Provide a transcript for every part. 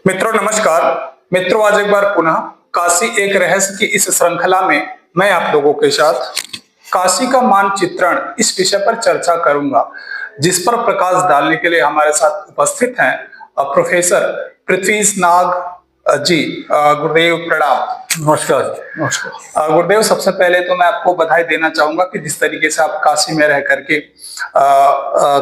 मित्रों नमस्कार। मित्रों आज एक बार पुनः काशी एक रहस्य की इस श्रृंखला में मैं आप लोगों के साथ काशी का मानचित्रण इस विषय पर चर्चा करूंगा, जिस पर प्रकाश डालने के लिए हमारे साथ उपस्थित हैं प्रोफेसर पृथ्वीश नाग जी। गुरुदेव प्रणाम। नमस्कार। नमस्कार गुरुदेव, सबसे पहले तो मैं आपको बधाई देना चाहूंगा कि जिस तरीके से आप काशी में रह करके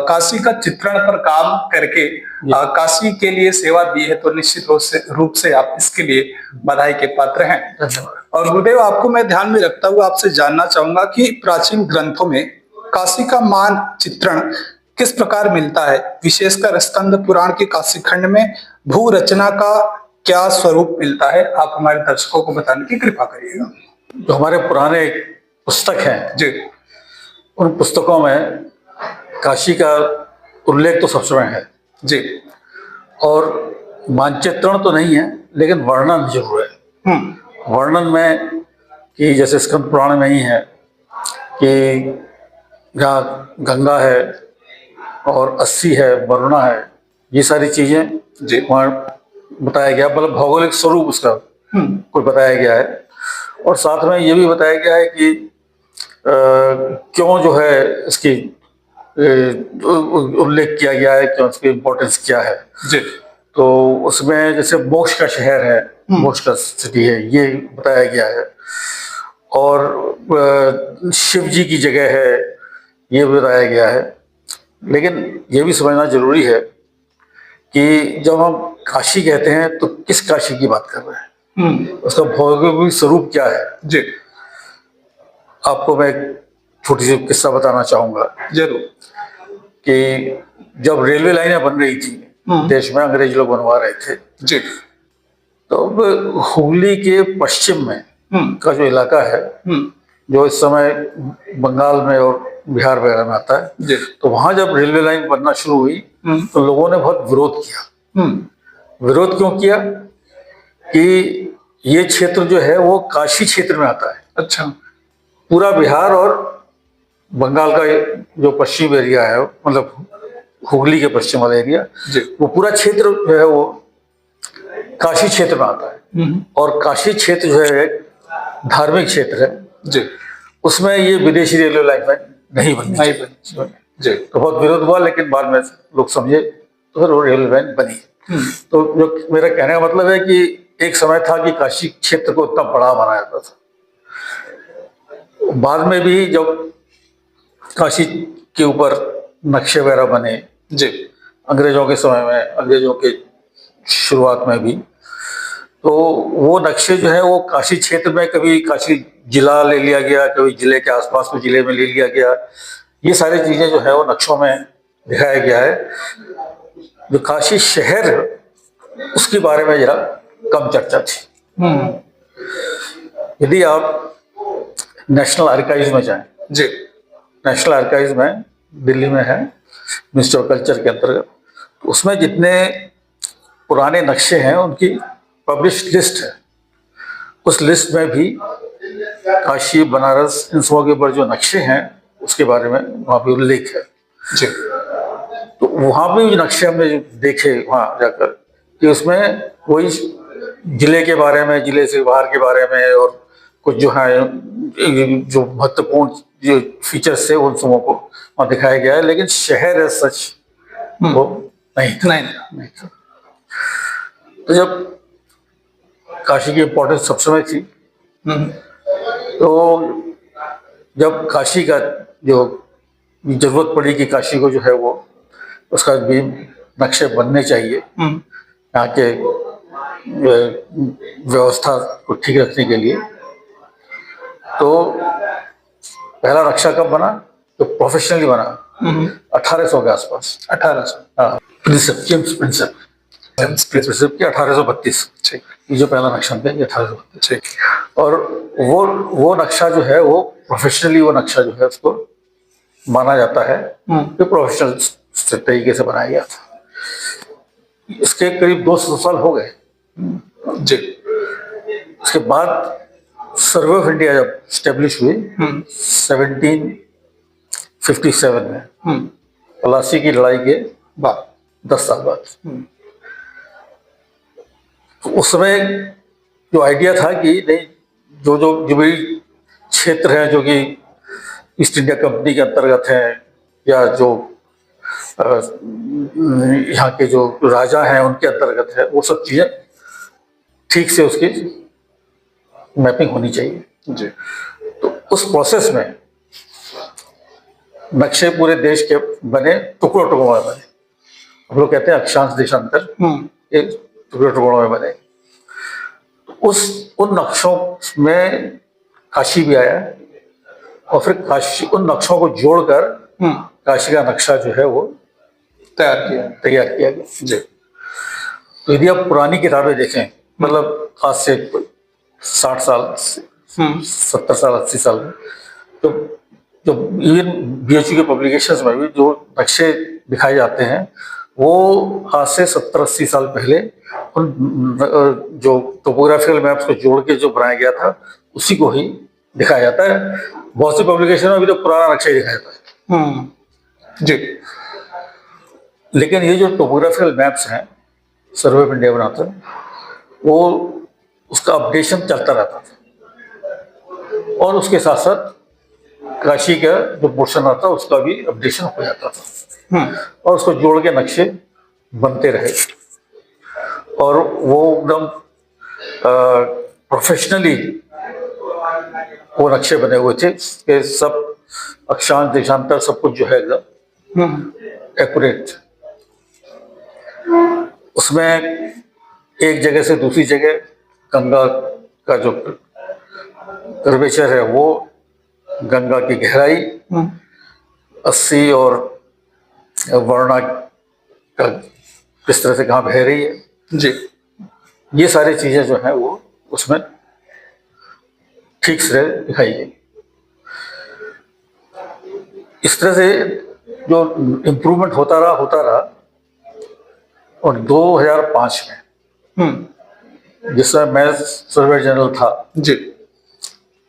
काशी का चित्रण पर काम करके काशी के लिए सेवा दी है, तो निश्चित रूप से आप इसके लिए बधाई के पात्र हैं। धन्यवाद। और गुरुदेव, आपको मैं ध्यान में रखता हुआ आपसे जानना चाहूंगा कि प्राचीन ग्रंथों में काशी का मानचित्रण किस प्रकार मिलता है, विशेषकर स्कंद पुराण के काशी खंड में भू रचना का क्या स्वरूप मिलता है, आप हमारे दर्शकों को बताने की कृपा करिएगा। जो हमारे पुराने पुस्तक हैं जी, उन पुस्तकों में काशी का उल्लेख तो सबसे में है जी। और मानचित्रण तो नहीं है, लेकिन वर्णन जरूर है। वर्णन में कि जैसे स्कंद पुराण में ही है कि जहाँ गंगा है और अस्सी है, वरुणा है, ये सारी चीजें जी वहाँ बताया गया, मतलब भौगोलिक स्वरूप उसका कोई बताया गया है। और साथ में ये भी बताया गया है कि क्यों जो है इसकी उल्लेख किया गया है, क्यों इसकी इम्पोर्टेंस क्या है। जी। तो उसमें जैसे मोक्ष का शहर है, मोक्ष का सिटी है, ये बताया गया है। और शिव जी की जगह है, ये बताया गया है। लेकिन ये भी समझना जरूरी है कि जब हम काशी कहते हैं तो किस काशी की बात कर रहे हैं, उसका भौगोलिक स्वरूप क्या है। जी, आपको मैं एक छोटी सी किस्सा बताना चाहूंगा। जरूर। कि जब रेलवे लाइनें बन रही थी देश में, अंग्रेज लोग बनवा रहे थे, जी। तो अब हुगली के पश्चिम में का जो इलाका है, जो इस समय बंगाल में और बिहार वगैरह में आता है, जी। तो वहां जब रेलवे लाइन बनना शुरू हुई तो लोगों ने बहुत विरोध किया। विरोध क्यों किया कि ये क्षेत्र जो है वो काशी क्षेत्र में आता है। अच्छा। पूरा बिहार और बंगाल का जो पश्चिम एरिया है, मतलब हुगली के पश्चिम वाला एरिया, वो पूरा क्षेत्र जो है वो काशी क्षेत्र में आता है। और काशी क्षेत्र जो है एक धार्मिक क्षेत्र है। जी। उसमें ये विदेशी रेलवे लाइन नहीं बननी चाहिए। जी। तो बहुत विरोध हुआ, लेकिन बाद में लोग समझे तो फिर वो रेलवे लाइन बनी। तो जो मेरा कहने का मतलब है कि एक समय था कि काशी क्षेत्र को इतना बड़ा बनाया जाता था। बाद में भी जब काशी के ऊपर नक्शे वगैरह बने, जी, अंग्रेजों के समय में, अंग्रेजों के शुरुआत में भी, तो वो नक्शे जो है वो काशी क्षेत्र में कभी काशी जिला ले लिया गया, कभी जिले के आसपास को जिले में ले लिया गया। ये सारी चीजें जो है वो नक्शों में दिखाया गया है। जो काशी शहर है उसके बारे में जरा कम चर्चा थी। यदि आप नेशनल आर्काइव्स में जाएं, जी, नेशनल आर्काइव्स में दिल्ली में है, मिनिस्ट्री ऑफ कल्चर के अंतर्गत, उसमें जितने पुराने नक्शे हैं उनकी पब्लिश्ड लिस्ट है। उस लिस्ट में भी काशी, बनारस, इन सबों के ऊपर जो नक्शे हैं उसके बारे में वहाँ पे उल्लेख है। जी। तो वहाँ पे जो नक्शे हमने जो देखे वहाँ जाकर, कि उसमें वही जिले के बारे में, जिले से बाहर के बारे में, और कुछ जो है जो महत्वपूर्ण जो फीचर्स थे उन सबों को वहाँ दिखाया गया है। लेकिन शहर है सच वो नहीं था। तो जब काशी की इम्पोर्टेंस सब समय थी, तो जब काशी का जो जरूरत पड़ी कि काशी को जो है वो उसका भी नक्शे बनने चाहिए यहाँ के व्यवस्था को ठीक रखने के लिए, तो पहला नक्शा कब बना, तो प्रोफेशनली बना 1800 के आसपास। 1800। हाँ, प्रिंसेप, जेम्स प्रिंसेप के 1832। ये जो पहला नक्शा है ये 1832। और वो नक्शा जो है वो प्रोफेशनली, वो नक्शा जो है उसको माना जाता है कि प्रोफेशनल तरीके से बनाया गया था। इसके करीब 200 साल हो गए। जी। उसके बाद सर्वे ऑफ इंडिया जब स्टेब्लिश हुई 1757 में, प्लासी की लड़ाई के बाद 10 साल बाद, तो उस समय जो आइडिया था कि नहीं, जो भी क्षेत्र है जो कि ईस्ट इंडिया कंपनी के अंतर्गत है, या जो यहाँ के जो राजा हैं उनके अंतर्गत है, वो सब चीजें ठीक से उसकी मैपिंग होनी चाहिए जी। तो उस प्रोसेस में नक्शे पूरे देश के बने, टुकड़ों टुकड़ों में बने। हम लोग कहते हैं अक्षांश देशांतर, ये टुकड़ों टुकड़ों में बने। उन नक्शों में काशी भी आया, और फिर काशी उन नक्शों को जोड़कर काशी का नक्शा जो है वो तैयार किया गया जी। तो यदि आप पुरानी किताबें देखें, मतलब आज से 60 साल 70 साल 80 साल में, तो जो इवन BHU के पब्लिकेशंस में भी जो नक्शे दिखाए जाते हैं वो आज से 70-80 साल पहले उन जो टोपोग्राफिकल मैप्स को जोड़ के जो बनाया गया था उसी को ही दिखाया जाता है। बहुत सी पब्लिकेशन में अभी तो पुराना नक्शा ही दिखाया जाता है जी। लेकिन ये जो टोपोग्राफिकल मैप्स हैं सर्वे ऑफ इंडिया बनाते हैं, वो उसका अपडेशन चलता रहता था, और उसके साथ साथ काशी का जो पोर्शन आता उसका भी अपडेशन हो जाता था, और उसको जोड़ के नक्शे बनते रहे, और वो एकदम प्रोफेशनली वो नक्शे बने हुए थे कि सब अक्षांश देशांतर सब कुछ जो है एकदम एक्यूरेट। उसमें एक जगह से दूसरी जगह गंगा का जो कर्वेचर है, वो गंगा की गहराई 80 और वर्णा का किस तरह से कहाँ बह रही है जी, ये सारी चीजें जो है वो उसमें ठीक से दिखाई गई। इस तरह से जो इम्प्रूवमेंट होता रहा, और 2005 में जिस समय मैं सर्वे जनरल था जी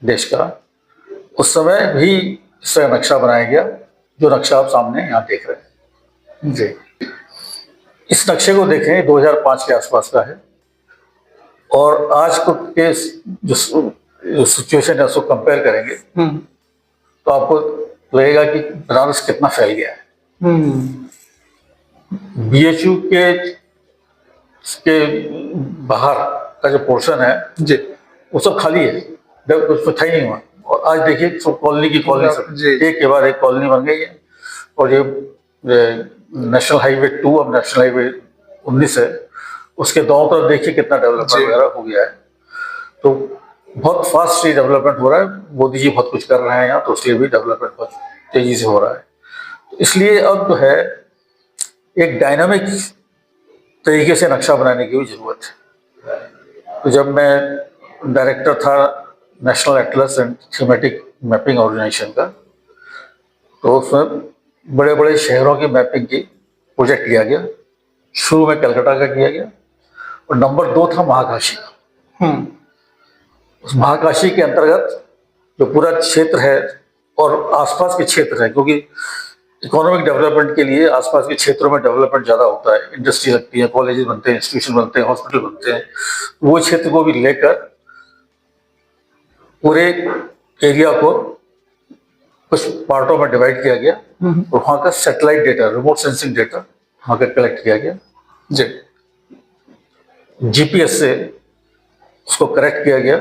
देश का, उस समय भी इस तरह नक्शा बनाया गया जो नक्शा आप सामने यहाँ देख रहे हैं जी। इस नक्शे को देखें 2005 के आसपास का है, और आज को के जो सिचुएशन है उसको कंपेयर करेंगे तो आपको लगेगा कि बनारस कितना फैल गया है। BHU के बाहर का जो पोर्शन है जी, वो सब खाली है, कुछ था ही नहीं हुआ। और आज देखिए सब कॉलोनी की कॉलोनी सब एक के बाद एक कॉलोनी बन गई है, और ये नेशनल हाईवे 2 अब नेशनल हाईवे 19 है, उसके दोनों तरफ देखिए कितना डेवलपमेंट वगैरह हो गया है। तो बहुत फास्ट डेवलपमेंट हो रहा है, मोदी जी बहुत कुछ कर रहे हैं यहाँ, तो उसलिए भी डेवलपमेंट बहुत तेजी से हो रहा है। इसलिए अब जो है एक डायनामिक तरीके से नक्शा बनाने की भी जरूरत है। तो जब मैं डायरेक्टर था national atlas and thematic mapping organisation का, तो उसमें बड़े बड़े शहरों की मैपिंग की प्रोजेक्ट लिया गया। शुरू में कलकत्ता का किया गया, और नंबर 2 था महाकाशी का। उस महाकाशी के अंतर्गत जो पूरा क्षेत्र है और आसपास के क्षेत्र है, क्योंकि इकोनॉमिक डेवलपमेंट के लिए आसपास के क्षेत्रों में डेवलपमेंट ज़्यादा होता है, इंडस्ट्री लगती है, कॉलेजेस बनते हैं, इंस्टीट्यूशन बनते हैं, हॉस्पिटल बनते हैं, वो क्षेत्र को भी लेकर पूरे एरिया को कुछ पार्टों में डिवाइड किया गया, और वहाँ का satellite data, remote sensing data वहाँ का कलेक्ट किया गया जी। GPS से उसको करेक्ट किया गया।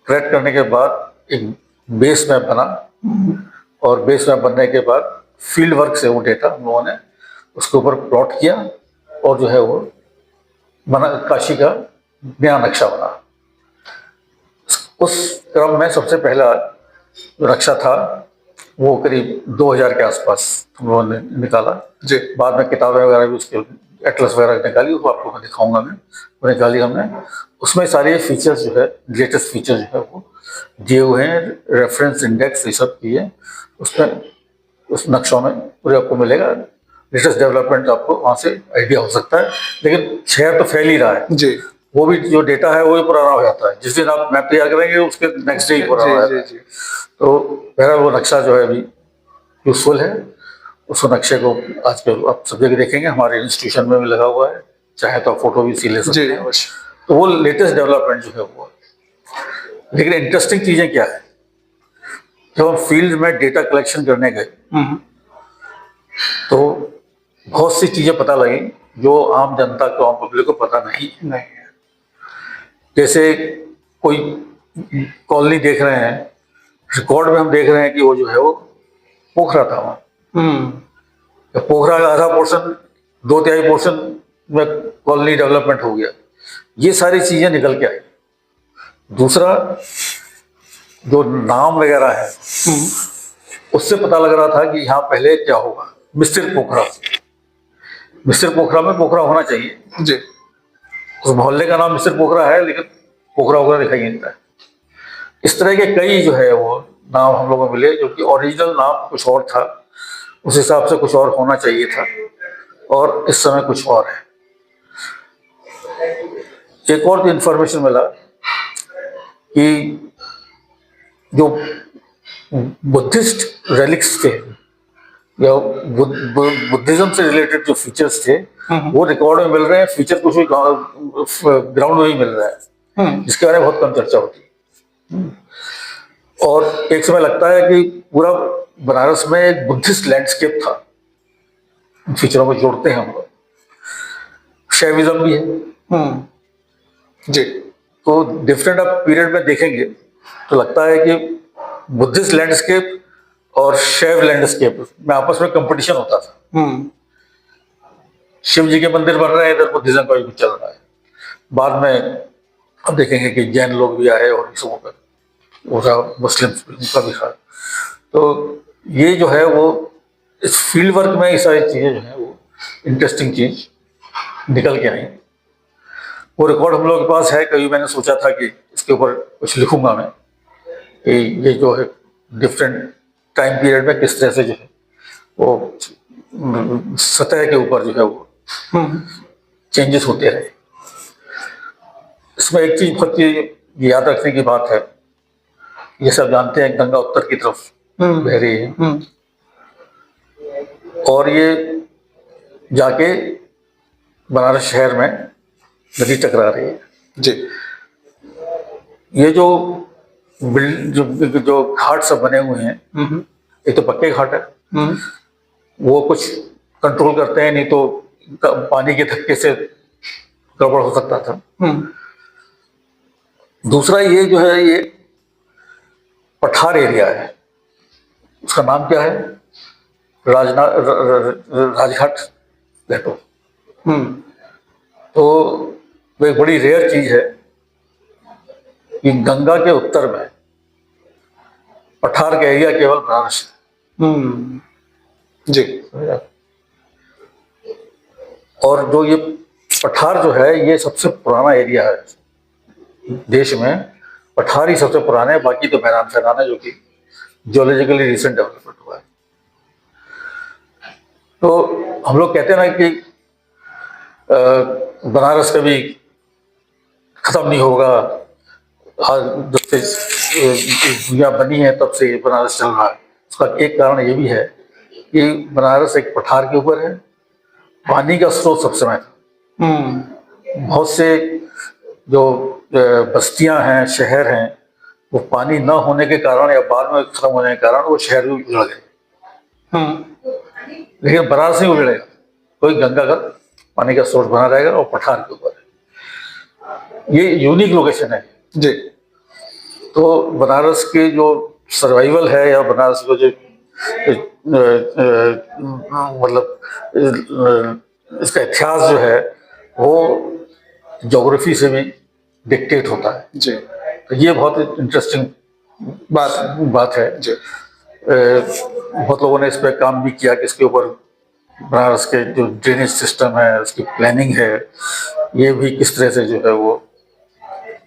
करेक्ट करने के बाद एक बेस मैप बना, और बेस मैप बनने के बाद फील्ड वर्क से वो डेटा हम लोगों ने उसके ऊपर प्लॉट किया, और जो है वो बना, काशी का नया नक्शा बना। उस क्रम में सबसे पहला जो नक्शा था वो करीब 2000 के आसपास हम लोगों ने निकाला जी। बाद में किताबें वगैरह भी उसके एटलस वगैरह निकाली, वो आपको मैं दिखाऊंगा, मैं वो निकाली हमने। उसमें सारे फीचर्स जो है, लेटेस्ट फीचर जो है वो दिए हुए हैं, रेफरेंस इंडेक्स ये सब किए उसमें, उस नक्शों में पूरे आपको मिलेगा। लेटेस्ट डेवलपमेंट आपको वहाँ से आइडिया हो सकता है, लेकिन शहर तो फैल ही रहा है जी। वो भी जो डेटा है वो भी पुराना हो जाता है, जिस दिन आप मैप तैयार करेंगे उसके नेक्स्ट डे ही पुराना हो जाता है। तो बहरहाल वो नक्शा जो है अभी यूजफुल है। उस नक्शे को आज के आप सब जगह देखेंगे, हमारे इंस्टीट्यूशन में भी लगा हुआ है, चाहे तो आप फोटो भी सी ले सकते जी हैं। अवश्य। तो वो लेटेस्ट डेवलपमेंट जो है वो है। लेकिन इंटरेस्टिंग चीजें क्या है, जब हम फील्ड में डेटा कलेक्शन करने गए हम्म, तो बहुत सी चीजें पता लगी जो आम जनता को, आम पब्लिक को पता नहीं है। नहीं है। जैसे कोई कॉलोनी देख रहे हैं, रिकॉर्ड में हम देख रहे हैं कि वो जो है वो पोखरा था वहाँ। हम्म, तो पोखरा का आधा पोर्शन, 2/3 पोर्शन में कॉलोनी डेवलपमेंट हो गया। ये सारी चीजें निकल के आई। दूसरा, जो नाम वगैरह है हम्म, उससे पता लग रहा था कि यहाँ पहले क्या होगा, मिस्र पोखरा। मिस्र पोखरा में पोखरा होना चाहिए, जी उस मोहल्ले का नाम मिस्र पोखरा है, लेकिन पोखरा वोखरा दिखाई नहीं देता है। इस तरह के कई जो है वो नाम हम लोगों को मिले, जो कि ओरिजिनल नाम कुछ और था, उस हिसाब से कुछ और होना चाहिए था, और इस समय कुछ और है। एक और इंफॉर्मेशन मिला कि जो बुद्धिस्ट रेलिक्स थे या बुद्धिज्म से रिलेटेड जो फीचर्स थे, वो रिकॉर्ड में मिल रहे हैं। फीचर कुछ भी ग्राउंड में ही मिल रहा है, जिसके बारे में बहुत कम चर्चा होती है। और एक समय लगता है कि पूरा बनारस में एक बुद्धिस्ट लैंडस्केप था। इन फीचरों को जोड़ते हैं हम लोग। शैविज्म भी है। जी तो डिफरेंट आप पीरियड में देखेंगे तो लगता है कि बुद्धिस्ट लैंडस्केप और शैव लैंडस्केप में आपस में कंपटीशन होता था। शिव जी के मंदिर बन रहे हैं, इधर बुद्धिज्म का भी कुछ चल रहा है। बाद में अब देखेंगे कि जैन लोग भी आए और सबों का मुस्लिम का भी था। तो ये जो है वो इस फील्ड वर्क में ये सारी चीजें जो है वो इंटरेस्टिंग चीज निकल के आई। वो रिकॉर्ड हम लोग के पास है। कभी मैंने सोचा था कि इसके ऊपर कुछ लिखूंगा मैं, कि ये जो है डिफरेंट टाइम पीरियड में किस तरह से जो है वो सतह के ऊपर जो है वो चेंजेस होते रहे। इसमें एक चीज बहुत ही याद रखने की बात है, ये सब जानते हैं गंगा उत्तर की तरफ बह रही है, और ये जाके बनारस शहर में नदी टकरा रही है। जी ये जो जो घाट सब बने हुए हैं, एक तो पक्के घाट है, वो कुछ कंट्रोल करते हैं, नहीं तो पानी के धक्के से गड़बड़ हो सकता था। दूसरा, ये जो है ये पठार एरिया है। उसका नाम क्या है? राजघाट प्लेटो। तो वो एक बड़ी रेयर चीज है कि गंगा के उत्तर में पठार का एरिया केवल बनारस है। जी और जो ये पठार जो है ये सबसे पुराना एरिया है देश में। पठार ही सबसे पुराना है, बाकी तो मैदान फैलाना है, जो कि जियोलॉजिकली रिसेंट डेवलपमेंट हुआ है। तो हम लोग कहते हैं ना कि बनारस कभी खत्म नहीं होगा। जब से दुनिया बनी है तब से बनारस चल रहा है। उसका एक कारण ये भी है कि बनारस एक पठार के ऊपर है, पानी का स्रोत सब समय था। बहुत से जो बस्तियां हैं, शहर हैं, वो पानी न होने के कारण या बाद में खत्म होने के कारण वो शहर भी उजड़ गए। लेकिन बनारस नहीं उजड़ेगा, कोई गंगा का पानी का सोर्स बना रहेगा और पठार के ऊपर है। ये यूनिक लोकेशन है। जी तो बनारस के जो सर्वाइवल है या बनारस को जो मतलब इसका इतिहास जो है वो ज्योग्राफी से भी डिक्टेट होता है। जी तो ये बहुत इंटरेस्टिंग बात है। जी बहुत लोगों ने इस पर काम भी किया कि इसके ऊपर बनारस के जो ड्रेनेज सिस्टम है, उसकी प्लानिंग है, ये भी किस तरह से जो है वो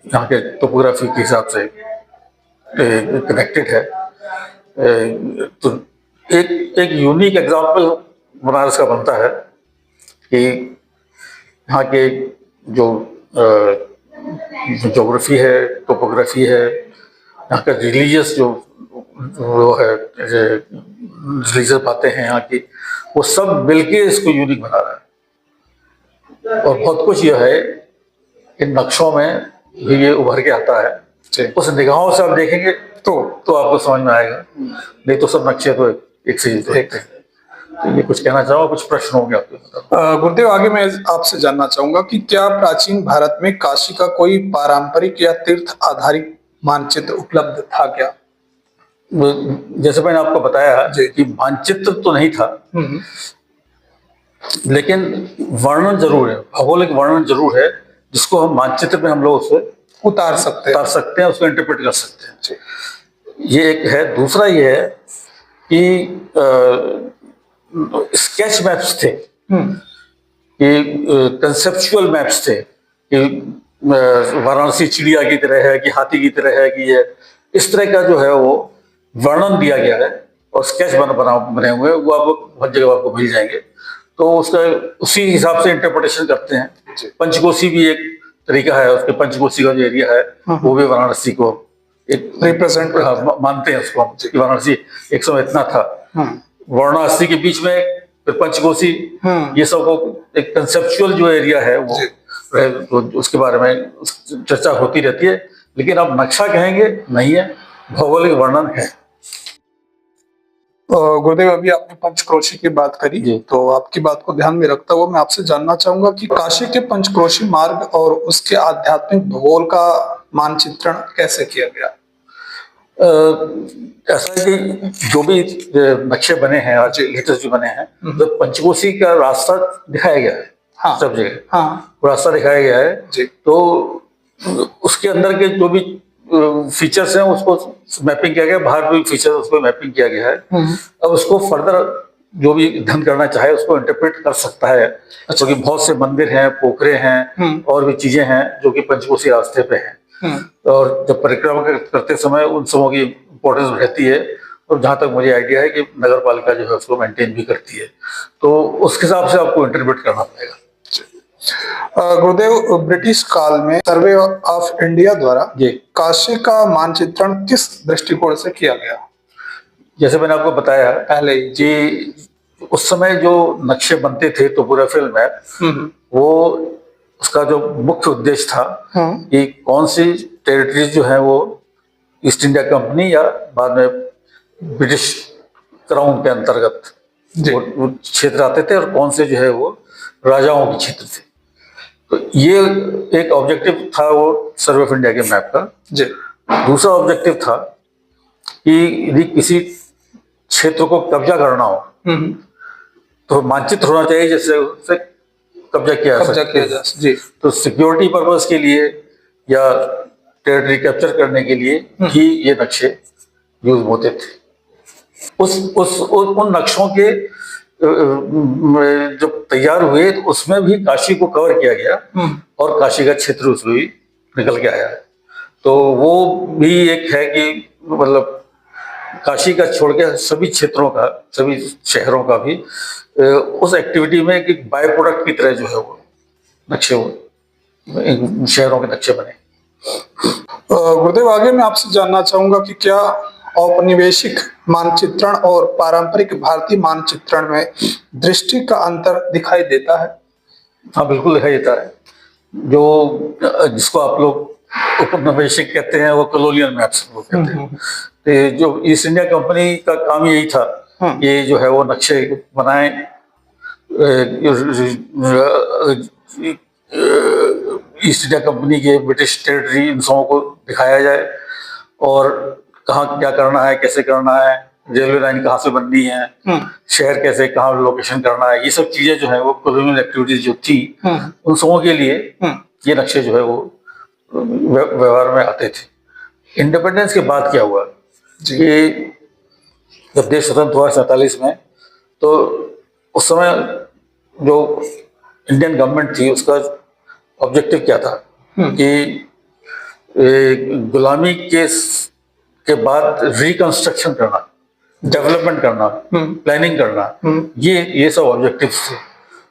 यहाँ के टोपोग्राफी के हिसाब से कनेक्टेड है। तो एक यूनिक एग्जाम्पल बनारस का बनता है कि यहाँ के जो ज्योग्राफी है, टोपोग्राफी है, यहाँ का रिलीजियस जो वो है, रिलीजियस बातें हैं यहाँ की, वो सब मिलके इसको यूनिक बना रहा है। और बहुत कुछ यह है इन नक्शों में भी ये उभर के आता है। जी। उस निगाहों से आप देखेंगे तो आपको समझ में आएगा, नहीं तो सब नक्शे तो एक से एक है। तो ये कुछ कहना चाहूँगा, कुछ प्रश्न होंगे आपके बताओ। गुरुदेव, आगे मैं आपसे जानना चाहूंगा कि क्या प्राचीन भारत में काशी का कोई पारंपरिक या तीर्थ आधारित मानचित्र उपलब्ध था क्या? जैसे मैंने आपको बताया जी। कि मानचित्र तो नहीं था, हम्म। लेकिन वर्णन जरूर है, भौगोलिक वर्णन जरूर है, जिसको हम मानचित्र में हम लोग उसे उतार सकते उतार हैं। सकते हैं, उसको इंटरप्रेट कर सकते हैं। जी। ये एक है। दूसरा ये है कि स्केच मैप्स थे, हम्म। कि कंसेप्चुअल मैप्स थे कि वाराणसी चिड़िया की तरह है कि हाथी की तरह है कि ये इस तरह का जो है वो वर्णन दिया गया है, और स्केच बने हुए हैं, वो आपको हर जगह आपको मिल जाएंगे। तो उसका उसी हिसाब से इंटरप्रिटेशन करते हैं। जी। पंचकोशी भी एक तरीका है, उसके पंचकोशी का जो एरिया है वो भी वाराणसी को एक रिप्रेजेंट मानते हैं उसको, कि वाराणसी एक समय इतना था। वाराणसी के बीच में फिर पंचकोशी, ये सब को एक कंसेप्चुअल जो एरिया है वो तो उसके बारे में चर्चा होती रहती है, लेकिन आप नक्शा कहेंगे नहीं है, भौगोलिक वर्णन है। गुरुदेव, अभी आपने पंचक्रोशी की बात करी, तो आपकी बात को ध्यान में रखता हुआ मैं आपसे जानना चाहूंगा कि काशी के पंचक्रोशी मार्ग और उसके आध्यात्मिक भूगोल का मानचित्रण कैसे किया गया? ऐसा है कि जो भी नक्शे बने हैं आज लेटेस्ट जो बने हैं, तो पंचकोशी का रास्ता दिखाया गया है। हाँ। सब जगह हाँ। रास्ता दिखाया गया है जी। तो उसके अंदर के जो भी फीचर्स हैं उसको मैपिंग किया गया, बाहर भी फीचर उसको मैपिंग किया गया है। अब उसको फर्दर जो भी अध्ययन करना चाहे उसको इंटरप्रेट कर सकता है, क्योंकि बहुत से मंदिर हैं, पोखरे हैं, और भी चीजें हैं जो कि पंचकोशी रास्ते पे हैं। और जब परिक्रमा करते समय उन सबों की इम्पोर्टेंस रहती है, और जहाँ तक मुझे आइडिया है कि नगर पालिका जो है उसको मेंटेन भी करती है, तो उस हिसाब से आपको इंटरप्रेट करना पड़ेगा। गुरुदेव, ब्रिटिश काल में सर्वे ऑफ इंडिया द्वारा काशी का मानचित्रण किस दृष्टिकोण से किया गया? जैसे मैंने आपको बताया पहले ही कि उस समय जो नक्शे बनते थे टोपोग्राफिकल मैप, वो उसका जो मुख्य उद्देश्य था कि कौन सी टेरिटरीज जो है वो ईस्ट इंडिया कंपनी या बाद में ब्रिटिश क्राउन के अंतर्गत वो क्षेत्र आते थे, और कौन से जो है वो राजाओं के क्षेत्र थे। तो ये एक ऑब्जेक्टिव था वो सर्वे ऑफ इंडिया के मैप का। दूसरा ऑब्जेक्टिव था कि यदि किसी क्षेत्र को कब्जा करना हो तो मानचित्र होना चाहिए जिससे उससे कब्जा किया जा सके। तो सिक्योरिटी पर्पस के लिए या टेरिटरी कैप्चर करने के लिए ही ये नक्शे यूज होते थे। उन नक्शों के जब तैयार हुए तो उसमें भी काशी को कवर किया गया, और काशी का क्षेत्र उसमें भी निकल के आया है। तो वो भी एक है कि मतलब काशी का छोड़ के सभी क्षेत्रों का, सभी शहरों का भी उस एक्टिविटी में एक बाय प्रोडक्ट की तरह जो है वो नक्शे, वो शहरों के नक्शे बने। गुरुदेव, आगे मैं आपसे जानना चाहूंगा कि क्या औपनिवेशिक मानचित्रण और पारंपरिक भारतीय मानचित्रण में दृष्टि का अंतर दिखाई देता है? हाँ, बिल्कुल दिखाई देता है। जो जिसको आप लोग औपनिवेशिक कहते हैं वो कॉलोनियल मैप्स लोग कहते हैं। तो जो ईस्ट इंडिया कंपनी का काम यही था कि जो है वो नक्शे बनाए, ईस्ट इंडिया कंपनी के ब्रिटिश टेरिटरी इन सबों को दिखाया जाए, और कहाँ क्या करना है, कैसे करना है, रेलवे लाइन कहाँ से बननी है, शहर कैसे कहाँ लोकेशन करना है, ये सब चीजें जो है वो कॉलोनियल एक्टिविटीज जो थी उन सबों के लिए ये नक्शे जो है वो व्यवहार में आते थे। इंडिपेंडेंस के बाद क्या हुआ कि जब देश स्वतंत्र हुआ 47 में, तो उस समय जो इंडियन गवर्नमेंट थी उसका ऑब्जेक्टिव क्या था कि गुलामी के बाद रिकंस्ट्रक्शन करना, डेवलपमेंट करना, प्लानिंग करना, ये सब ऑब्जेक्टिव्स थे।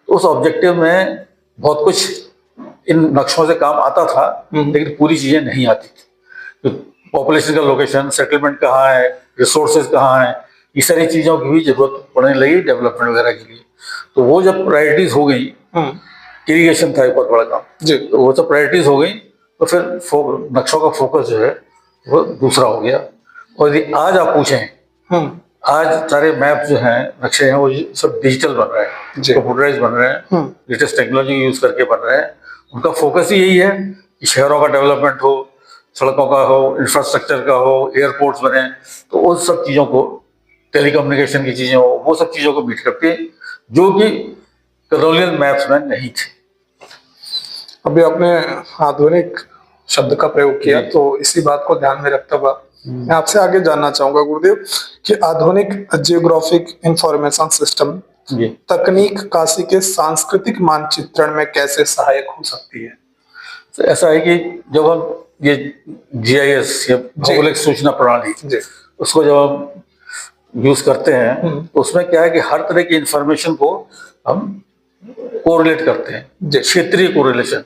तो उस ऑब्जेक्टिव में बहुत कुछ इन नक्शों से काम आता था, लेकिन पूरी चीजें नहीं आती थी। पॉपुलेशन का लोकेशन, सेटलमेंट कहाँ है, रिसोर्सेज कहाँ है, ये सारी चीजों की भी जरूरत पड़ने लगी डेवलपमेंट वगैरह के लिए। तो वो जब प्रायोरिटीज हो गई इरिगेशन था एक बहुत बड़ा काम। जी। तो वो सब प्रायोरिटीज हो गई, तो फिर नक्शों का फोकस जो है वो दूसरा हो गया। और यदि आज आप पूछें, आज सारे मैप जो हैं, नक्शे हैं, वो सब डिजिटल बन रहे हैं, जी। कंप्यूटराइज बन रहे हैं, लेटेस्ट टेक्नोलॉजी यूज करके बन रहे हैं। उनका फोकस ही यही है कि शहरों का डेवलपमेंट हो, सड़कों का हो, इंफ्रास्ट्रक्चर का हो, एयरपोर्ट्स बने, तो उन सब चीज़ों को, टेलीकम्युनिकेशन की चीज़ें हो, वो सब चीज़ों को मीट करते हैं, जो कि कॉलोनियल मैप्स में नहीं थे। अभी आपने आधुनिक शब्द का प्रयोग किया, जी। तो इसी बात को ध्यान में रखते हुए मैं आपसे आगे जानना चाहूंगा गुरुदेव कि आधुनिक जियोग्राफिक इंफॉर्मेशन सिस्टम जी। तकनीक काशी के सांस्कृतिक मानचित्रण में कैसे सहायक हो सकती है? तो ऐसा है कि जब हम ये GIS या भौगोलिक सूचना प्रणाली, जी। उसको जब हम यूज करते हैं, तो उसमें क्या है कि हर तरह की इंफॉर्मेशन को हम कोरिलेट करते हैं, क्षेत्रीय कोरिलेशन,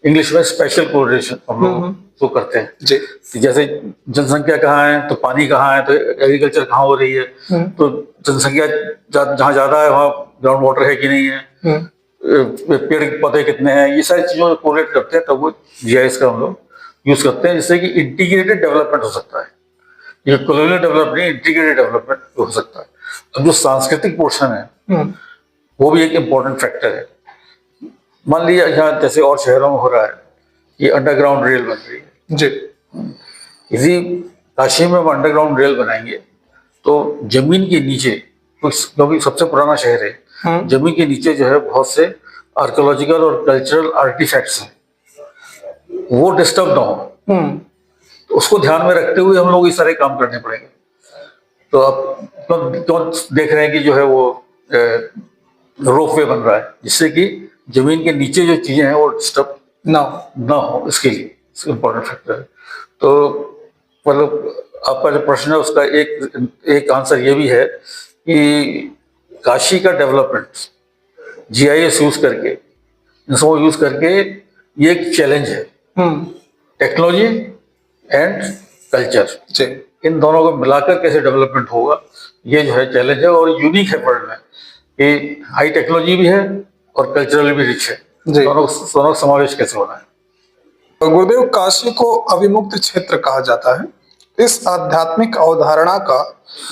इंग्लिश में स्पेशल कोरिलेशन हम लोग तो करते हैं। जी। जैसे जनसंख्या कहाँ है तो पानी कहाँ है, तो एग्रीकल्चर कहाँ हो रही है, तो जनसंख्या जहाँ ज्यादा है वहाँ ग्राउंड वाटर है कि नहीं है, पेड़ पौधे कितने हैं, ये सारी चीजों को कोरिलेट करते हैं, तब वो GIS का हम लोग यूज करते हैं, जिससे कि इंटीग्रेटेड डेवलपमेंट हो सकता है। ये कॉलोनियल डेवलपमेंट नहीं, इंटीग्रेटेड डेवलपमेंट हो सकता है। अब जो सांस्कृतिक पोर्शन है वो भी एक इम्पोर्टेंट फैक्टर है। मान लीजिए यहाँ जैसे और शहरों में हो रहा है, ये अंडरग्राउंड रेल बन रही है जी। यदि काशी में हम अंडरग्राउंड रेल बनाएंगे तो जमीन के नीचे, क्योंकि सबसे पुराना शहर है, जमीन के नीचे जो है बहुत से आर्कियोलॉजिकल और कल्चरल आर्टिफैक्ट्स हैं, वो डिस्टर्ब ना हो, तो उसको ध्यान में रखते हुए हम लोग ये सारे काम करने पड़ेंगे। तो आप क्यों देख रहे हैं कि जो है वो रोपवे बन रहा है, जिससे कि जमीन के नीचे जो चीजें हैं वो डिस्टर्ब ना हो, इसके लिए इम्पोर्टेंट फैक्टर है। तो मतलब आपका जो प्रश्न है उसका एक आंसर ये भी है कि काशी का डेवलपमेंट GIS यूज करके, इसको यूज करके, ये एक चैलेंज है। टेक्नोलॉजी एंड कल्चर, इन दोनों को मिलाकर कैसे डेवलपमेंट होगा, ये जो है चैलेंज है, और यूनिक है वर्ल्ड में कि हाई टेक्नोलॉजी भी है और कल्चरल भी रिच है, दोनों समावेश कैसे होना है। गुरुदेव, काशी को अविमुक्त क्षेत्र कहा जाता है, इस आध्यात्मिक अवधारणा का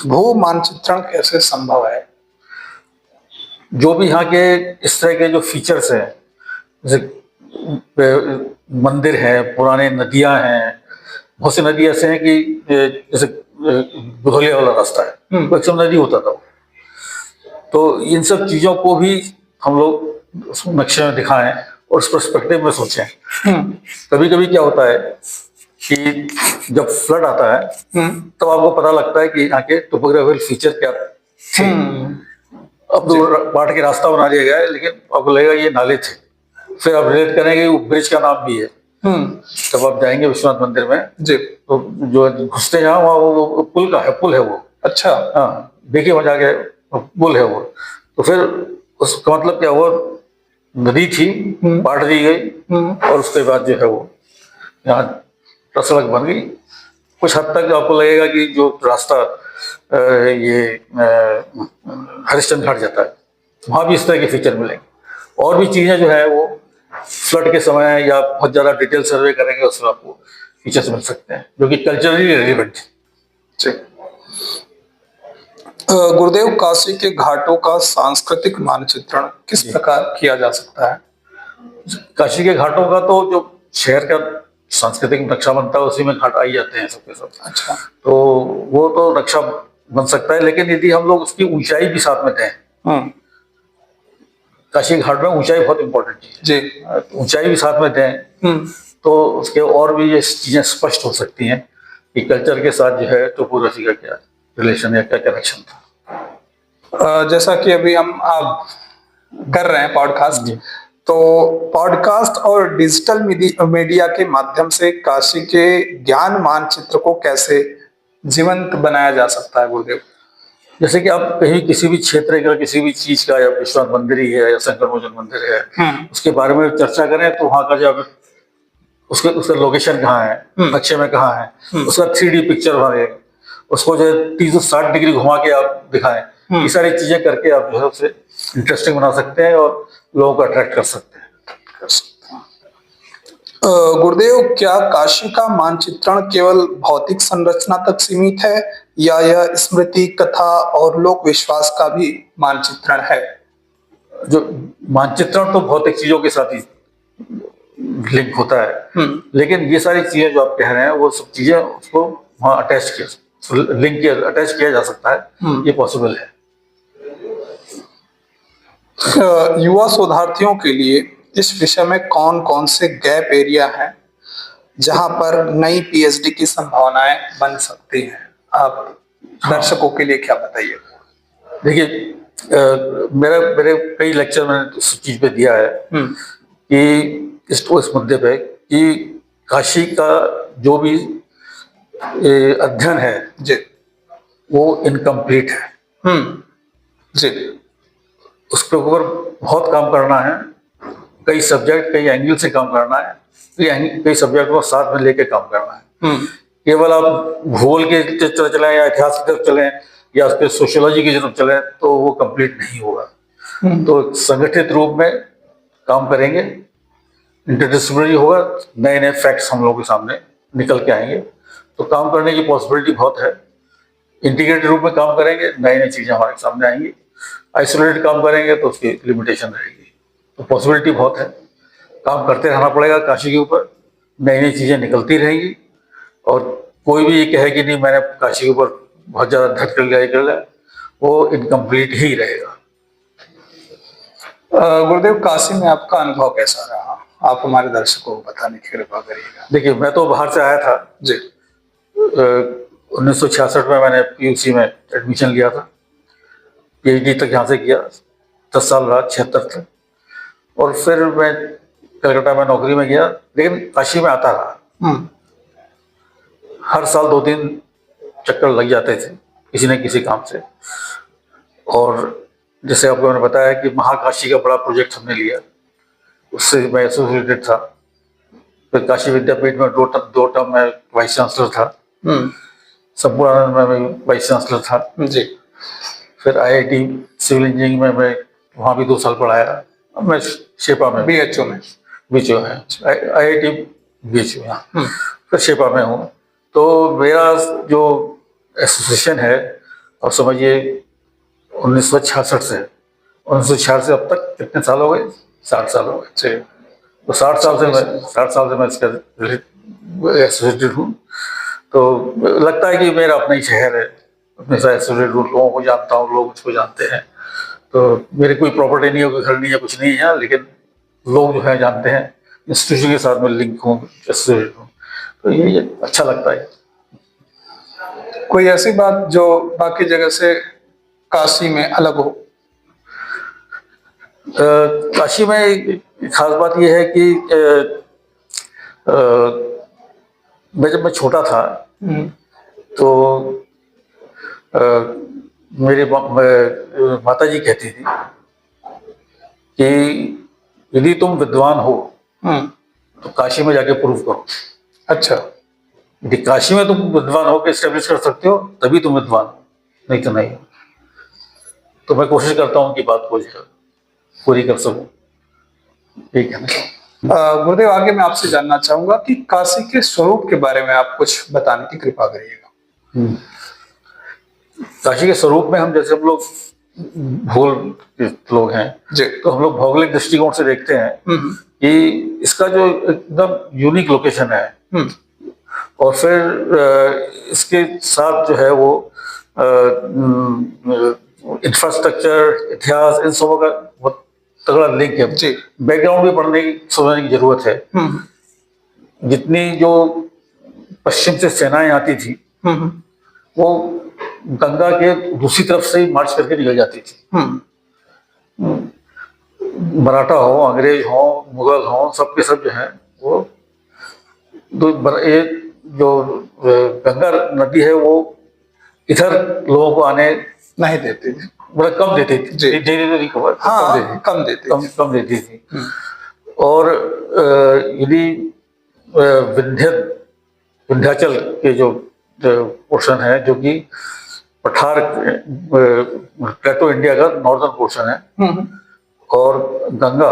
भू मानचित्रण कैसे संभव है? जो भी यहाँ के इस तरह के जो फीचर्स हैं, जैसे मंदिर है, पुराने नदियां हैं, बहुत सी नदी ऐसे हैं कि जैसे बुधौलिया वाला रास्ता है, वो एकदम नदी होता था, तो इन सब चीजों को भी हम लोग उस नक्शे में दिखाएं और उस पर्सपेक्टिव में सोचें। कभी कभी क्या होता है कि जब फ्लड आता है तब आपको पता लगता है कि यहाँ के टोपोग्राफिकल फीचर क्या थे। अब तो बांट के रास्ता बना दिया गया है, लेकिन आपको लगेगा ये नाले थे, फिर आप रिलेट करेंगे वो ब्रिज का नाम भी है। जब आप जाएंगे विश्वनाथ मंदिर में जी, तो जो घुसते हैं वहाँ वो पुल का है, पुल है वो। अच्छा, हाँ, देखिए वहाँ जाके पुल है वो। तो फिर उसका मतलब क्या हुआ, नदी थी, बांट दी गई, और उसके बाद जो है वो यहाँ सड़क बन गई। कुछ हद तक आपको लगेगा कि जो रास्ता ये हरिश्चंद्र घाट जाता है, वहाँ भी इस तरह के फीचर मिलेंगे। और भी चीजें जो है वो फ्लड के समय या बहुत ज्यादा डिटेल सर्वे करेंगे उसमें आपको फीचर्स मिल सकते हैं जो कि कल्चरली रेलिवेंट है। गुरुदेव, काशी के घाटों का सांस्कृतिक मानचित्रण किस प्रकार किया जा सकता है? काशी के घाटों का तो जो शहर का सांस्कृतिक नक्शा बनता है उसी में घाट आई जाते हैं सबके सब। अच्छा, तो वो तो नक्शा बन सकता है, लेकिन यदि हम लोग उसकी ऊंचाई भी साथ में दें, काशी घाट में ऊंचाई बहुत इंपॉर्टेंट चीज है जी, ऊंचाई भी साथ में दें तो उसके और भी ये चीजें स्पष्ट हो सकती हैं कि कल्चर के साथ जो है टोपोग्राफी का क्या रिलेशन या क्या कनेक्शन था। जैसा कि अभी हम आप कर रहे हैं पॉडकास्ट, तो पॉडकास्ट और डिजिटल मीडिया के माध्यम से काशी के ज्ञान मानचित्र को कैसे जीवंत बनाया जा सकता है गुरुदेव? जैसे कि आप कहीं किसी भी क्षेत्र का, किसी भी चीज का, या विश्वनाथ मंदिर ही है या शंकर मोचन मंदिर है, उसके बारे में चर्चा करें तो वहां का जब उसका लोकेशन कहाँ है, नक्शे में कहाँ है, उसका 3D पिक्चर बने, उसको जो 360 डिग्री घुमा के आप दिखाएं, ये सारी चीजें करके आप जो है उसे इंटरेस्टिंग बना सकते हैं और लोगों को अट्रैक्ट कर सकते हैं। कर सकते हैं। गुरुदेव, क्या काशी का मानचित्रण केवल भौतिक संरचना तक सीमित है या यह स्मृति, कथा और लोक विश्वास का भी मानचित्रण है? जो मानचित्रण तो भौतिक चीजों के साथ ही लिंक होता है, लेकिन ये सारी चीजें जो आप कह रहे हैं वो सब चीजें उसको वहाँ अटैच किया, लिंक किया, अटैच किया जा सकता है, ये पॉसिबल है। युवा शोधार्थियों के लिए इस विषय में कौन कौन से गैप एरिया हैं जहां पर नई पीएचडी की संभावनाएं बन सकती हैं? आप दर्शकों के लिए क्या बताइए? देखिए, मेरे कई लेक्चर मैंने इस चीज पे दिया है कि इस मुद्दे पे कि काशी का जो भी अध्ययन है जी, वो इनकम्प्लीट है। जी, उस पर ऊपर बहुत काम करना है, कई सब्जेक्ट, कई एंगल से काम करना है, कई सब्जेक्ट को साथ में लेके काम करना है। केवल आप भूगोल के तरफ चलें या इतिहास की तरफ चलें या उसके सोशियोलॉजी की तरफ चलें तो वो कंप्लीट नहीं होगा। तो संगठित रूप में काम करेंगे, इंटरडिसिप्लिनरी होगा, नए नए फैक्ट्स हम लोगों के सामने निकल के आएंगे, तो काम करने की पॉसिबिलिटी बहुत है। इंटीग्रेटेड रूप में काम करेंगे, नई नई चीजें हमारे सामने आएंगी। आइसोलेटेड काम करेंगे तो उसकी लिमिटेशन रहेगी। तो पॉसिबिलिटी बहुत है, काम करते रहना पड़ेगा काशी के ऊपर, नई नई चीजें निकलती रहेंगी। और कोई भी ये कहे कि नहीं मैंने काशी के ऊपर बहुत ज्यादा धट कर लिया, वो इनकम्प्लीट ही रहेगा। गुरुदेव, काशी में आपका अनुभव कैसा रहा? आप हमारे दर्शकों को बताने की कृपा करिएगा। देखिए, मैं तो बाहर से आया था जी। 1966 में मैंने पीयूसी में एडमिशन लिया था, पीएचडी तक यहाँ से किया, 10 साल रहा, 76 तक। और फिर मैं कलकत्ता में नौकरी में गया, लेकिन काशी में आता रहा। हर साल 2-3 चक्कर लग जाते थे किसी न किसी काम से। और जैसे आपको मैंने बताया कि महाकाशी का बड़ा प्रोजेक्ट हमने लिया, उससे मैं एसोसिएटेड था। फिर काशी विद्यापीठ में 2 टर्म में वाइस चांसलर था, संपूर्णानंद में मैं वाइस चांसलर था जी। फिर आईआईटी सिविल इंजीनियरिंग में मैं वहाँ भी 2 साल पढ़ाया। अब मैं शेपा में, बीएचयू में, बीएचयू है, आईआईटी बीएचयू यहाँ, फिर शेपा में हूँ। तो मेरा जो एसोसिएशन है, अब समझिए 1966 से 1966 से अब तक कितने साल हो गए? 60 साल हो गए। तो 60 साल से मैं इसका एसोसिएटेड हूँ। तो लगता है कि मेरा अपना ही शहर है, अपने साथ एसोसिएटेड हूँ, लोगों को जानता हूँ, लोग मुझको जानते हैं। तो मेरी कोई प्रॉपर्टी नहीं है, कोई घर नहीं है, कुछ नहीं है, लेकिन लोग जो है जानते हैं, इंस्टीट्यूशन के साथ में लिंक हूँ, एसोसिएटेड हूँ। तो ये अच्छा लगता है। कोई ऐसी बात जो बाकी जगह से काशी में अलग हो? काशी में एक खास बात यह है कि जब मैं छोटा था तो मेरे माता जी कहती थी कि यदि तुम विद्वान हो तो काशी में जाके प्रूव करो। अच्छा। यदि काशी में तुम विद्वान हो के एस्टेब्लिश कर सकते हो तभी तुम विद्वान हो, नहीं तो नहीं। तो मैं कोशिश करता हूँ कि बात को पूरी कर सकूं, ठीक है ना। गुरुदेव, आगे मैं आपसे जानना चाहूंगा कि काशी के स्वरूप के बारे में आप कुछ बताने की कृपा करिएगा। काशी के स्वरूप में हम जैसे हम लोग भूगोल के लोग हैं जी, तो हम लोग भौगोलिक दृष्टिकोण से देखते हैं कि इसका जो एकदम यूनिक लोकेशन है, और फिर इसके साथ जो है वो इंफ्रास्ट्रक्चर, इतिहास, इन सबों का बहुत तगड़ा लिंक है। जी। बैकग्राउंड भी पढ़ने की समझने की जरूरत है। जितनी जो पश्चिम से सेनाएं आती थी वो गंगा के दूसरी तरफ से ही मार्च करके निकल जाती थी। मराठा हो, अंग्रेज हो, मुगल हो, सब के सब जो है वो ये जो गंगा नदी है वो इधर लोगों को आने नहीं देती थी, बड़ा कम देती थी। नहीं खबर, हाँ, कम देती थी। और यदि विंध्याचल के जो पोर्शन है, जो कि पठार प्लेटो इंडिया का नॉर्दर्न पोर्शन है, और गंगा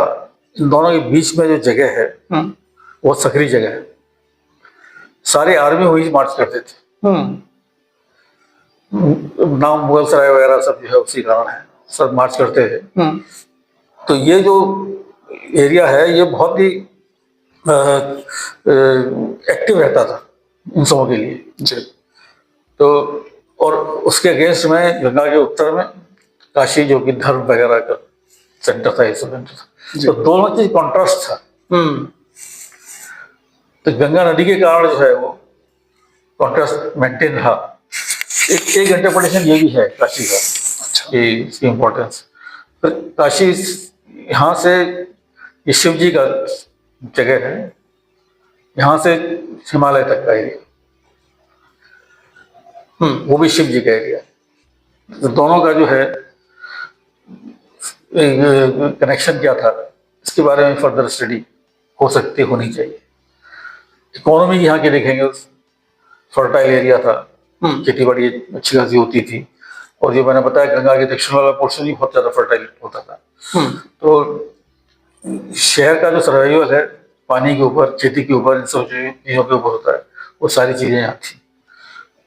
इन दोनों के बीच में जो जगह है वो सकरी जगह है। सारे आर्मी वही मार्च करते थे। नाम मुगल सराय वगैरह सब जो है उसी कारण है, सब मार्च करते थे। तो ये जो एरिया है ये बहुत ही एक्टिव रहता था इन सबों के लिए जी। तो और उसके अगेंस्ट में गंगा के उत्तर में काशी, जो कि धर्म वगैरह का सेंटर था, ये सब सेंटर था। तो दोनों चीज कॉन्ट्रास्ट था। तो गंगा नदी के कारण जो है वो कॉन्ट्रास्ट मेंटेन रहा। एक इंटरप्रिटेशन ये भी है काशी का। अच्छा। कि इसकी इम्पोर्टेंस, फिर काशी यहाँ से ये शिव जी का जगह है, यहाँ से हिमालय तक का एरिया वो भी शिव जी का एरिया है। तो दोनों का जो है कनेक्शन क्या था, इसके बारे में फर्दर स्टडी हो सकती, होनी चाहिए। इकोनॉमी यहाँ की देखेंगे, फर्टाइल एरिया था, खेती बाड़ी अच्छी खासी होती थी, और जो मैंने बताया गंगा के दक्षिण वाला पोर्शन भी बहुत ज्यादा फर्टाइल होता था। तो शहर का जो सर्वाइवल है पानी के ऊपर, खेती के ऊपर, इन सब चीजों के ऊपर होता है, वो सारी चीजें यहाँ थी।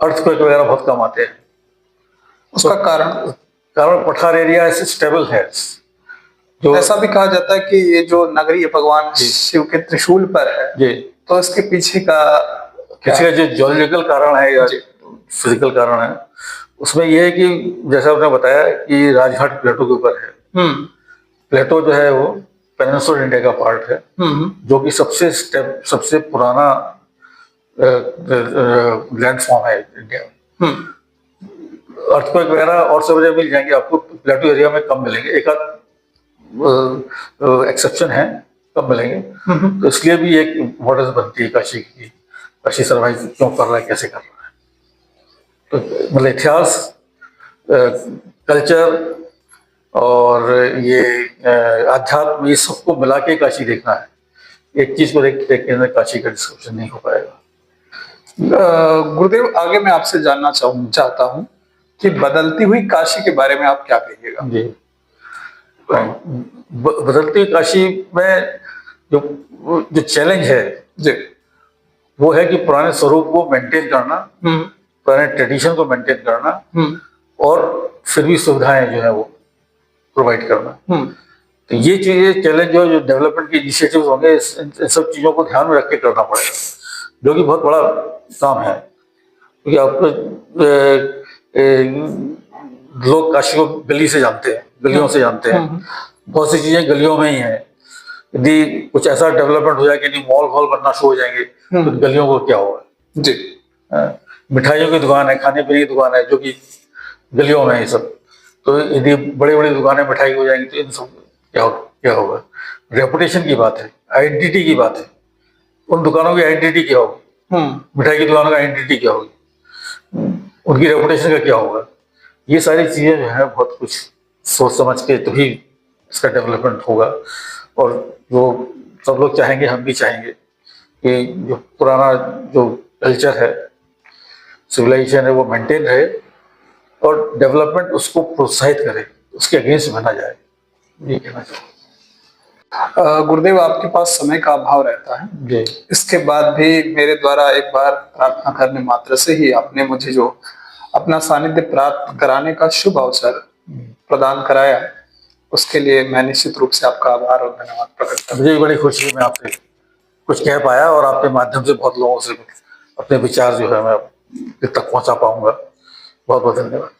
अर्थक्वेक वगैरह बहुत कम आते हैं। उसका कारण पठार एरिया ऐसे स्टेबल है। जो ऐसा भी कहा जाता है कि ये जो नगरी भगवान शिव के त्रिशूल पर है, जी, तो इसके पीछे का जो जियोलॉजिकल कारण है या फिजिकल कारण है, उसमें यह है कि जैसा आपने बताया कि राजघाट प्लेटो के ऊपर है। प्लेटो जो है वो पेनिनसुलर इंडिया का पार्ट है, जो कि सबसे पुराना लैंडफॉर्म है इंडिया में। अर्थक्वेक वगैरह और सब जगह मिल जाएंगे आपको, प्लेटो एरिया में कम मिलेंगे, एक आध एक्सेप्शन है, कम मिलेंगे। तो इसलिए भी एक इम्पोर्टेंस बनती है काशी की, काशी सर्वाइव क्यों कर रहा है, कैसे कर रहा है। तो मतलब इतिहास, कल्चर और ये आध्यात्म, ये सबको मिला के काशी देखना है। एक चीज को देख के काशी का डिस्क्रिप्शन नहीं हो पाएगा। गुरुदेव, आगे मैं आपसे जानना चाहता हूँ कि बदलती हुई काशी के बारे में आप क्या कहिएगा? जी, बदलती काशी में जो चैलेंज है जी, वो है कि पुराने स्वरूप को मेंटेन करना, पुराने ट्रेडिशन को मेंटेन करना, और फिर भी सुविधाएं जो है वो प्रोवाइड करना। तो ये चीजें चैलेंज जो डेवलपमेंट के इनिशिएटिव्स होंगे, इन सब चीजों को ध्यान में रख के करना पड़ेगा, जो कि बहुत बड़ा काम है। क्योंकि आपको लोग काशी को गली से जानते हैं, गलियों से जानते हैं, बहुत सी चीजें गलियों में ही है। यदि कुछ ऐसा डेवलपमेंट हो जाए कि मॉल वॉल बनना शुरू हो जाएंगे, तो गलियों को क्या होगा? जी, मिठाइयों की दुकान है, खाने पीने की दुकान है, जो कि गलियों में है सब। तो यदि बड़ी बड़ी दुकानें मिठाई हो जाएंगी तो इन सब क्या होगा? रेपुटेशन की बात है, आइडेंटिटी की बात है। उन दुकानों की आइडेंटिटी क्या होगी? मिठाई की दुकानों की आइडेंटिटी क्या होगी? उनकी रेपुटेशन का क्या होगा? ये सारी चीजें जो है बहुत कुछ सोच समझ के तो ही इसका डेवलपमेंट होगा। और जो सब लोग चाहेंगे, हम भी चाहेंगे कि जो पुराना जो कल्चर है, सिविलाइजेशन है, वो मेंटेन रहे और डेवलपमेंट उसको प्रोत्साहित करे, उसके अगेंस्ट बना जाए, ये कहना चाहिए। गुरुदेव, आपके पास समय का अभाव रहता है जी। इसके बाद भी मेरे द्वारा एक बार प्रार्थना करने मात्र से ही आपने मुझे जो अपना सानिध्य प्राप्त कराने का शुभ अवसर प्रदान कराया, उसके लिए मैं निश्चित रूप से आपका आभार और धन्यवाद प्रकट करता हूं। मुझे बड़ी खुशी है, मैं आपसे कुछ कह पाया और आपके माध्यम से बहुत लोगों से अपने विचार जो है मैं तक पहुंचा पाऊंगा। बहुत बहुत धन्यवाद।